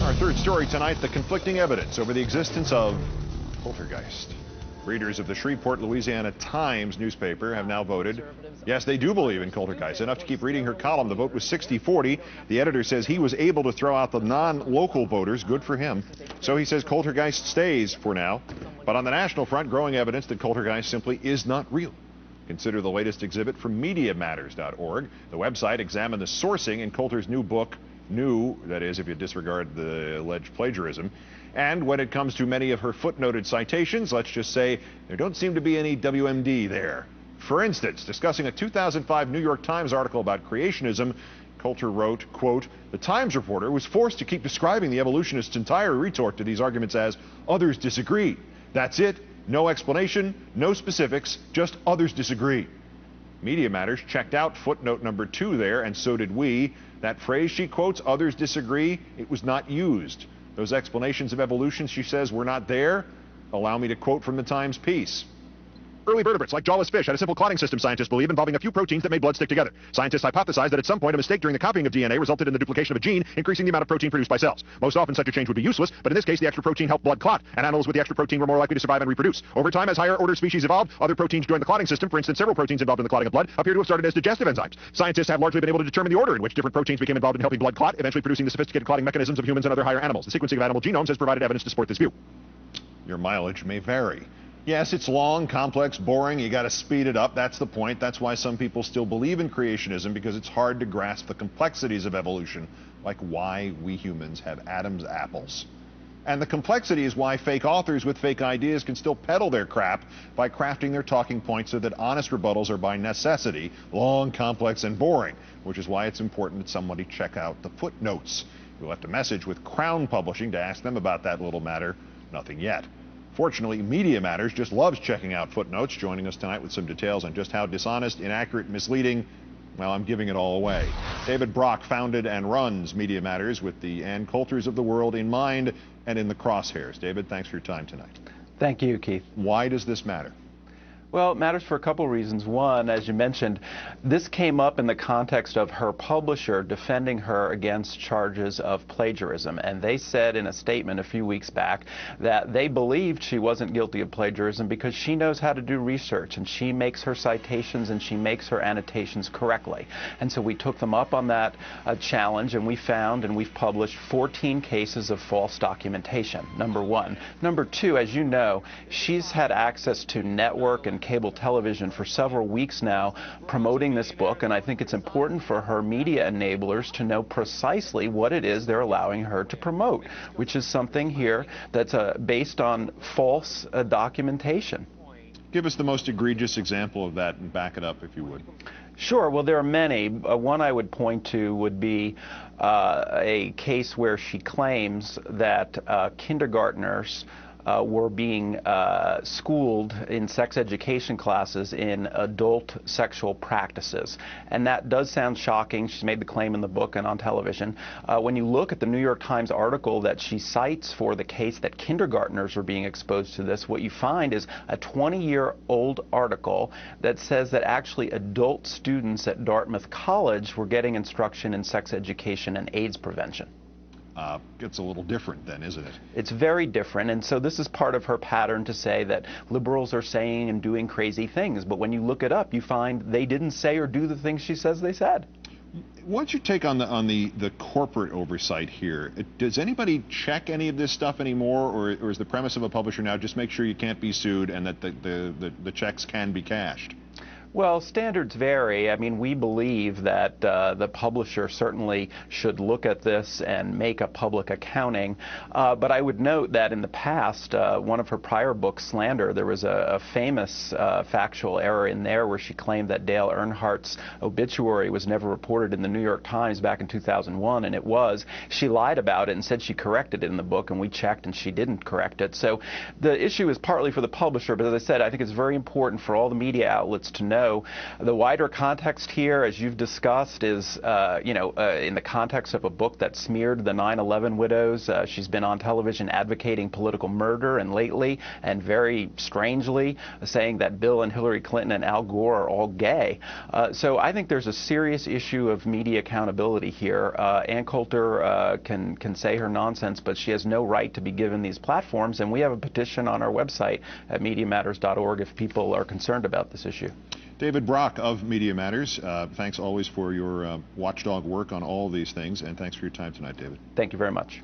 Our third story tonight, the conflicting evidence over the existence of poltergeist. Readers of the Shreveport, Louisiana Times newspaper have now voted. Yes, they do believe in poltergeist, enough to keep reading her column. The vote was 60-40. The editor says he was able to throw out the non-local voters. Good for him. So he says poltergeist stays for now. But on the national front, growing evidence that poltergeist simply is not real. Consider the latest exhibit from MediaMatters.org. The website examined the sourcing in Coulter's new book, New, that is, if you disregard the alleged plagiarism. And when it comes to many of her footnoted citations, let's just say there don't seem to be any WMD there. For instance, discussing a 2005 New York Times article about creationism, Coulter wrote, quote, "The Times reporter was forced to keep describing the evolutionists' entire retort to these arguments as others disagree. That's it. No explanation, no specifics, just others disagree." Media Matters checked out footnote number 2 there, and so did we. That phrase she quotes, others disagree, it was not used. Those explanations of evolution, she says, were not there. Allow me to quote from the Times piece. Early vertebrates, like jawless fish, had a simple clotting system, scientists believe, involving a few proteins that made blood stick together. Scientists hypothesized that at some point a mistake during the copying of DNA resulted in the duplication of a gene, increasing the amount of protein produced by cells. Most often such a change would be useless, but in this case the extra protein helped blood clot, and animals with the extra protein were more likely to survive and reproduce. Over time, as higher order species evolved, other proteins joined the clotting system. For instance, several proteins involved in the clotting of blood appear to have started as digestive enzymes. Scientists have largely been able to determine the order in which different proteins became involved in helping blood clot, eventually producing the sophisticated clotting mechanisms of humans and other higher animals. The sequencing of animal genomes has provided evidence to support this view. Your mileage may vary. Yes, it's long, complex, boring. You got to speed it up. That's the point. That's why some people still believe in creationism, because it's hard to grasp the complexities of evolution, like why we humans have Adam's apples. And the complexity is why fake authors with fake ideas can still peddle their crap by crafting their talking points so that honest rebuttals are by necessity long, complex, and boring, which is why it's important that somebody check out the footnotes. We left a message with Crown Publishing to ask them about that little matter. Nothing yet. Fortunately, Media Matters just loves checking out footnotes, joining us tonight with some details on just how dishonest, inaccurate, misleading, well, I'm giving it all away. David Brock founded and runs Media Matters with the Ann Coulters of the world in mind and in the crosshairs. David, thanks for your time tonight. Thank you, Keith. Why does this matter? Well, it matters for a couple reasons. One, as you mentioned, this came up in the context of her publisher defending her against charges of plagiarism. And they said in a statement a few weeks back that they believed she wasn't guilty of plagiarism because she knows how to do research, and she makes her citations and she makes her annotations correctly. And so we took them up on that challenge, and we found and we've published 14 cases of false documentation, number one. Number two, as you know, she's had access to network and cable television for several weeks now promoting this book, and I think it's important for her media enablers to know precisely what it is they're allowing her to promote, which is something here that's based on false documentation. Give us the most egregious example of that and back it up if you would. Sure. Well, there are many. One I would point to would be a case where she claims that kindergartners were being schooled in sex education classes in adult sexual practices. And that does sound shocking. She's made the claim in the book and on television. When you look at the New York Times article that she cites for the case that kindergartners are being exposed to this, what you find is a 20-year-old article that says that actually adult students at Dartmouth College were getting instruction in sex education and AIDS prevention. It's a little different then, isn't it? It's very different, and so this is part of her pattern to say that liberals are saying and doing crazy things, but when you look it up, you find they didn't say or do the things she says they said. What's your take on the corporate oversight here? Does anybody check any of this stuff anymore, or is the premise of a publisher now just make sure you can't be sued and that the checks can be cashed? Well, standards vary. I mean, we believe that the publisher certainly should look at this and make a public accounting. But I would note that in the past, one of her prior books, Slander, there was a famous factual error in there where she claimed that Dale Earnhardt's obituary was never reported in the New York Times back in 2001, and it was. She lied about it and said she corrected it in the book, and we checked and she didn't correct it. So the issue is partly for the publisher, but as I said, I think it's very important for all the media outlets to know know. The wider context here, as you've discussed, is in the context of a book that smeared the 9/11 widows. She's been on television advocating political murder, and lately, and very strangely, saying that Bill and Hillary Clinton and Al Gore are all gay. So I think there's a serious issue of media accountability here. Ann Coulter can say her nonsense, but she has no right to be given these platforms, and we have a petition on our website at MediaMatters.org if people are concerned about this issue. David Brock of Media Matters, thanks always for your watchdog work on all these things, and thanks for your time tonight, David. Thank you very much.